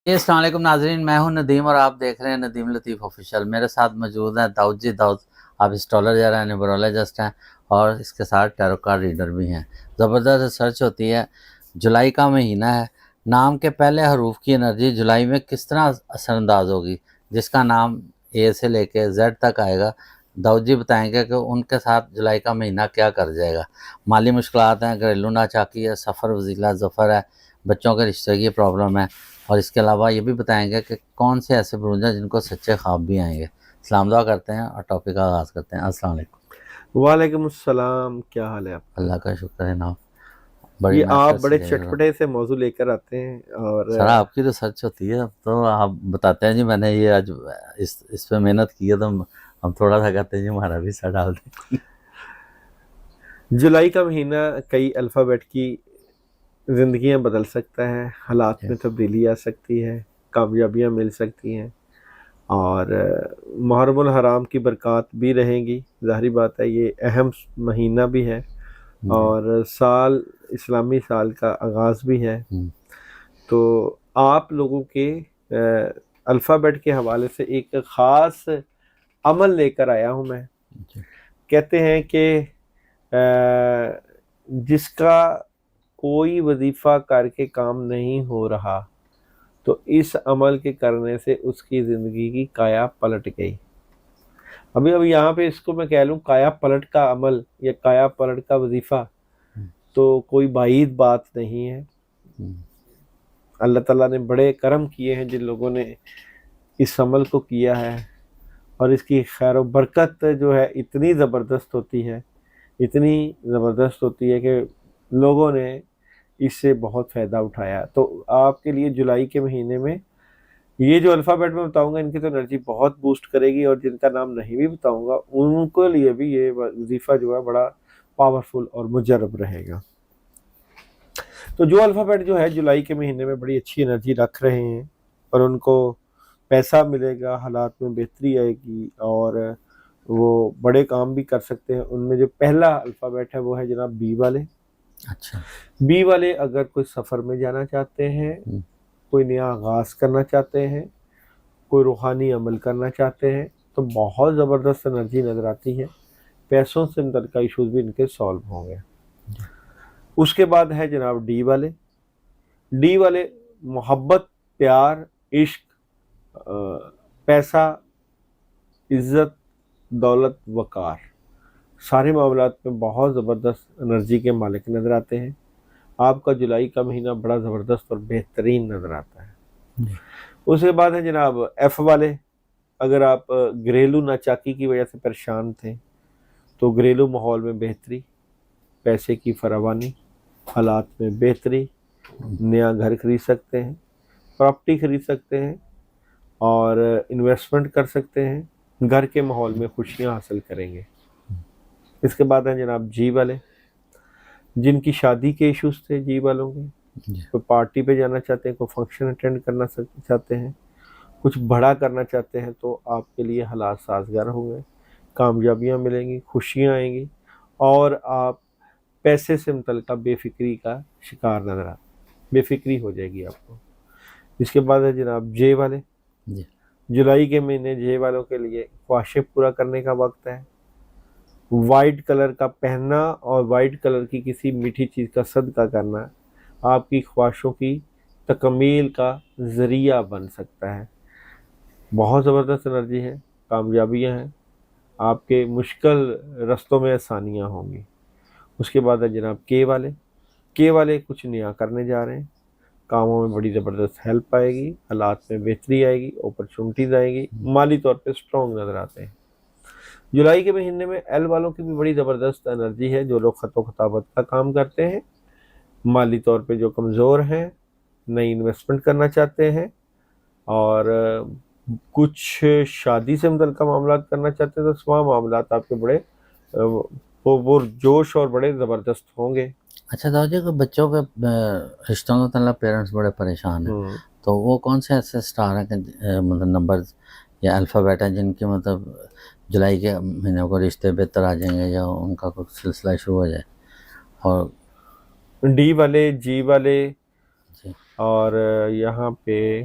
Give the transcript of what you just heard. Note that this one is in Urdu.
السلام علیکم ناظرین، میں ہوں ندیم اور آپ دیکھ رہے ہیں ندیم لطیف آفیشیل۔ میرے ساتھ موجود ہیں داؤد جی داؤد، آپ اسٹرالوجر ہیں، نیورولوجسٹ ہیں اور اس کے ساتھ ٹیرو کارڈ ریڈر بھی ہیں۔ زبردست ریسرچ ہوتی ہے۔ جولائی کا مہینہ ہے، نام کے پہلے حروف کی انرجی جولائی میں کس طرح اثر انداز ہوگی؟ جس کا نام اے سے لے کے زیڈ تک آئے گا، داؤد جی بتائیں گے کہ ان کے ساتھ جولائی کا مہینہ کیا کر جائے گا۔ مالی مشکلات ہیں، گھریلو ناچاکی ہے، سفر وزیلہ ظفر ہے، بچوں کے رشتے کی پرابلم ہے، اور اس کے علاوہ یہ بھی بتائیں گے کہ کون سے ایسے بروج ہیں جن کو سچے خواب بھی آئیں گے۔ سلام دعا کرتے ہیں اور ٹاپک کا آغاز کرتے ہیں۔ السلام علیکم۔ وعلیکم السلام، کیا حال ہے آپ کا؟ اللہ کا شکر ہے ناب، بڑی یہ آپ محنت بڑے سے چٹپٹے سے موضوع لے کر آتے ہیں اور سر آپ کی ریسرچ ہوتی ہے تو آپ بتاتے ہیں جی میں نے یہ آج اس پہ محنت کی ہے، تو ہم تھوڑا سا کہتے ہیں جی ہمارا بھی حصہ ڈال دیں۔ جولائی کا مہینہ کئی الفابیٹ کی زندگیاں بدل سکتا ہے، حالات میں تبدیلی آ سکتی ہے، کامیابیاں مل سکتی ہیں اور محرم الحرام کی برکات بھی رہیں گی۔ ظاہری بات ہے یہ اہم مہینہ بھی ہے اور سال اسلامی سال کا آغاز بھی ہے۔ تو آپ لوگوں کے الفابیٹ کے حوالے سے ایک خاص عمل لے کر آیا ہوں میں۔ کہتے ہیں کہ جس کا کوئی وظیفہ کر کے کام نہیں ہو رہا تو اس عمل کے کرنے سے اس کی زندگی کی کایا پلٹ گئی۔ ابھی یہاں پہ اس کو میں کہہ لوں کایا پلٹ کا عمل یا کایا پلٹ کا وظیفہ تو کوئی بعید بات نہیں ہے۔ اللہ تعالیٰ نے بڑے کرم کیے ہیں جن لوگوں نے اس عمل کو کیا ہے، اور اس کی خیر و برکت جو ہے اتنی زبردست ہوتی ہے، اتنی زبردست ہوتی ہے کہ لوگوں نے اس سے بہت فائدہ اٹھایا۔ تو آپ کے لیے جولائی کے مہینے میں یہ جو الفابیٹ میں بتاؤں گا ان کی تو انرجی بہت بوسٹ کرے گی، اور جن کا نام نہیں بھی بتاؤں گا ان کے لیے بھی یہ وظیفہ جو ہے بڑا پاورفل اور مجرب رہے گا۔ تو جو الفابیٹ جو ہے جولائی کے مہینے میں بڑی اچھی انرجی رکھ رہے ہیں اور ان کو پیسہ ملے گا، حالات میں بہتری آئے گی اور وہ بڑے کام بھی کر سکتے ہیں، ان میں جو پہلا الفابیٹ ہے وہ ہے جناب بی والے۔ اچھا، بی والے اگر کوئی سفر میں جانا چاہتے ہیں، کوئی نیا آغاز کرنا چاہتے ہیں، کوئی روحانی عمل کرنا چاہتے ہیں تو بہت زبردست انرجی نظر آتی ہے۔ پیسوں سے متعلقہ ایشوز بھی ان کے سالو ہوں گے۔ اس کے بعد ہے جناب ڈی والے۔ ڈی والے محبت، پیار، عشق، پیسہ، عزت، دولت، وقار، سارے معاملات میں بہت زبردست انرجی کے مالک نظر آتے ہیں۔ آپ کا جولائی کا مہینہ بڑا زبردست اور بہترین نظر آتا ہے۔ اس کے بعد ہے جناب ایف والے۔ اگر آپ گھریلو ناچاکی کی وجہ سے پریشان تھے تو گھریلو ماحول میں بہتری، پیسے کی فراوانی، حالات میں بہتری، نیا گھر خرید سکتے ہیں، پراپرٹی خرید سکتے ہیں اور انویسٹمنٹ کر سکتے ہیں، گھر کے ماحول میں خوشیاں حاصل کریں گے۔ اس کے بعد ہیں جناب جی والے۔ جن کی شادی کے ایشوز تھے جی والوں کے، کوئی پارٹی پہ جانا چاہتے ہیں، کوئی فنکشن اٹینڈ کرنا چاہتے ہیں، کچھ بڑا کرنا چاہتے ہیں تو آپ کے لیے حالات سازگار ہوں گے، کامیابیاں ملیں گی، خوشیاں آئیں گی اور آپ پیسے سے متعلقہ بے فکری کا شکار نظر آتے، بے فکری ہو جائے گی آپ کو۔ اس کے بعد ہے جناب جے والے۔ جولائی کے مہینے جے والوں کے لیے خواہشیں پورا کرنے کا وقت ہے۔ وائٹ کلر کا پہننا اور وائٹ کلر کی کسی میٹھی چیز کا صدقہ کرنا آپ کی خواہشوں کی تکمیل کا ذریعہ بن سکتا ہے۔ بہت زبردست انرجی ہے، کامیابیاں ہیں، آپ کے مشکل رستوں میں آسانیاں ہوں گی۔ اس کے بعد ہے جناب کے والے۔ کے والے کچھ نیا کرنے جا رہے ہیں، کاموں میں بڑی زبردست ہیلپ آئے گی، حالات میں بہتری آئے گی، اپرچونٹیز آئے گی، مالی طور پہ سٹرونگ نظر آتے ہیں۔ جولائی کے مہینے میں ایل والوں کی بھی بڑی زبردست انرجی ہے۔ جو لوگ خط و خطابت کا کام کرتے ہیں، مالی طور پہ جو کمزور ہیں، نئی انویسٹمنٹ کرنا چاہتے ہیں اور کچھ شادی سے متعلقہ معاملات کرنا چاہتے ہیں تو تمام معاملات آپ کے بڑے جوش اور بڑے زبردست ہوں گے۔ اچھا داؤد جی، بچوں کے رشتوں میں مطلب پیرنٹس بڑے پریشان ہیں تو وہ کون سے ایسے اسٹار ہیں کہ مطلب نمبرز یا الفابیٹ ہیں جن کی مطلب جولائی کے مہینے کو رشتے بہتر آ جائیں گے یا ان کا کوئی سلسلہ شروع ہو جائے؟ اور ڈی والے، جی والے اور یہاں پہ